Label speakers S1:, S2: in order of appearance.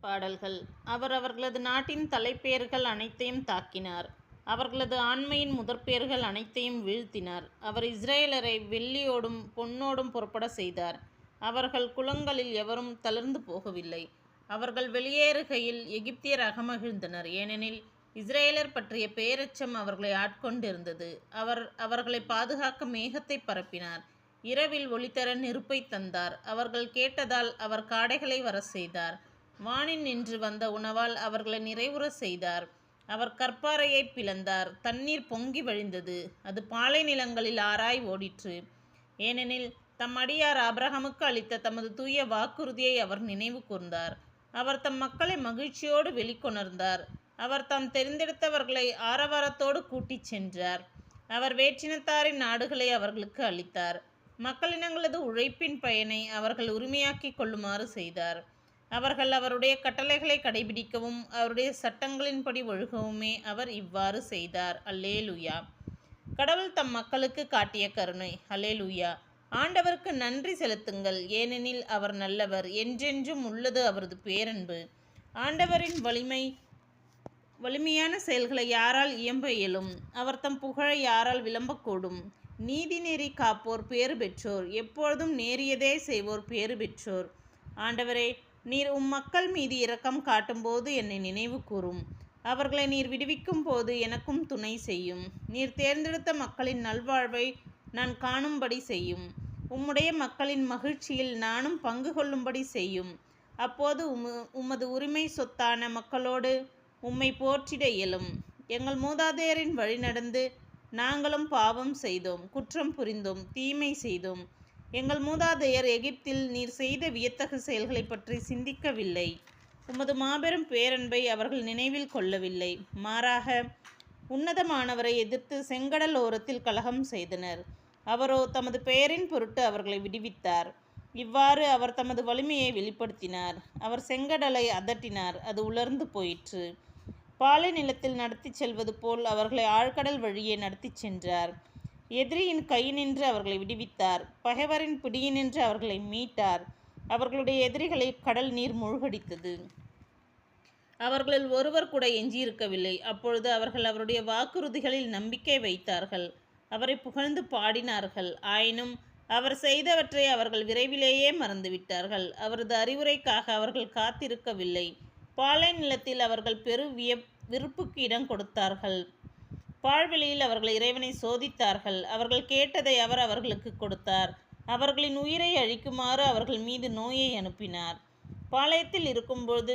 S1: பாடல்கள். அவர் அவர்களது நாட்டின் தலைப்பேர்கள் அனைத்தையும் தாக்கினார். அவர்களது ஆண்மையின் முதற்பேர்கள் அனைத்தையும் வீழ்த்தினார். அவர் இஸ்ரேலரை வெள்ளியோடும் பொன்னோடும் புறப்பட செய்தார். அவர்கள் குலங்களில் எவரும் தளர்ந்து போகவில்லை. அவர்கள் வெளியேறுகையில் எகிப்தியர் அகமகிழ்ந்தனர். ஏனெனில் இஸ்ரேலர் பற்றிய பேரச்சம் அவர்களை ஆட்கொண்டிருந்தது. அவர் அவர்களை பாதுகாக்க மேகத்தை பரப்பினார். இரவில் ஒளிதர நெருப்பை தந்தார். அவர்கள் கேட்டதால் அவர் காடைகளை வர செய்தார். வானில் நின்று வந்த உணவால் அவர்களை நிறைவுற செய்தார். அவர் கற்பாறையை பிளந்தார். தண்ணீர் பொங்கி வழிந்தது. அது பாலை நிலங்களில் ஆராய் ஓடிற்று. ஏனெனில் தம் அடியார் ஆபிரகாமுக்கு அளித்த தமது தூய வாக்குறுதியை அவர் நினைவு கூர்ந்தார். அவர் தம் மக்களை மகிழ்ச்சியோடு வெளிக்கொணர்ந்தார். அவர் தாம் தெரிந்தெடுத்தவர்களை ஆரவாரத்தோடு கூட்டிச் சென்றார். அவர் வேற்றினத்தாரின் நாடுகளை அவர்களுக்கு அளித்தார். மக்களினங்களது உழைப்பின் பயனை அவர்கள் உரிமையாக்கிக் கொள்ளுமாறு செய்தார். அவர்கள் அவருடைய கட்டளைகளை கடைபிடிக்கவும் அவருடைய சட்டங்களின்படி ஒழுகவுமே அவர் இவ்வாறு செய்தார். அல்லேலூயா. கடவுள் தம் மக்களுக்கு காட்டிய கருணை. அல்லேலூயா. ஆண்டவருக்கு நன்றி செலுத்துங்கள், ஏனெனில் அவர் நல்லவர், என்றென்றும் உள்ளது அவரது பேரன்பு. ஆண்டவரின் வலிமையான செயல்களை யாரால் இயம்ப இயலும்? அவர் தம் புகழை யாரால் விளம்பக்கூடும்? நீதி நெறி காப்போர் பேறு பெற்றோர், எப்பொழுதும் நேரியதே செய்வோர் பேறு பெற்றோர். ஆண்டவரே, நீர் உம் மக்கள் மீது இரக்கம் காட்டும்போது என்னை நினைவு கூரும். அவர்களை நீர் விடுவிக்கும் போது எனக்கும் துணை செய்யும். நீர் தேர்ந்தெடுத்த மக்களின் நல்வாழ்வை நான் காணும்படி செய்யும். உம்முடைய மக்களின் மகிழ்ச்சியில் நானும் பங்கு கொள்ளும்படி செய்யும். அப்போது உமது உரிமை சொத்தான மக்களோடு உம்மை போற்றிட இயலும். எங்கள் மூதாதையரின் வழி நடந்து நாங்களும் பாவம் செய்தோம், குற்றம் புரிந்தோம், தீமை செய்தோம். எங்கள் மூதாதையர் எகிப்தில் நீர் செய்த வியத்தகு செயல்களை பற்றி சிந்திக்கவில்லை. உமது மாபெரும் பேரன்பை அவர்கள் நினைவில் கொள்ளவில்லை. மாறாக உன்னதமானவரை எதிர்த்து செங்கடல் ஓரத்தில் கலகம் செய்தனர். அவரோ தமது பெயரின் பொருட்டு அவர்களை விடுவித்தார். இவ்வாறு அவர் தமது வலிமையை வெளிப்படுத்தினார். அவர் செங்கடலை அதட்டினார், அது உலர்ந்து போயிற்று. பாலை நிலத்தில் நடத்தி செல்வது போல் அவர்களை ஆழ்கடல் வழியே நடத்தி சென்றார். எதிரியின் கையினின்று அவர்களை விடுவித்தார். பகைவரின் பிடியினின்று அவர்களை மீட்டார். அவர்களுடைய எதிரிகளை கடல் நீர் மூழ்கடித்தது. அவர்களில் ஒருவர் கூட எஞ்சியிருக்கவில்லை. அப்பொழுது அவர்கள் அவருடைய வாக்குறுதிகளில் நம்பிக்கை வைத்தார்கள். அவரை புகழ்ந்து பாடினார்கள். ஆயினும் அவர் செய்தவற்றை அவர்கள் விரைவிலேயே மறந்துவிட்டார்கள். அவரது அறிவுரைக்காக அவர்கள் காத்திருக்கவில்லை. பாலை நிலத்தில் அவர்கள் விருப்புக்கு இடம் கொடுத்தார்கள். பாழ்வெளியில் அவர்கள் இறைவனை சோதித்தார்கள். அவர்கள் கேட்டதை அவர் அவர்களுக்கு கொடுத்தார். அவர்களின் உயிரை அழிக்குமாறு அவர்கள் மீது நோயை அனுப்பினார். பாளையத்தில் இருக்கும்போது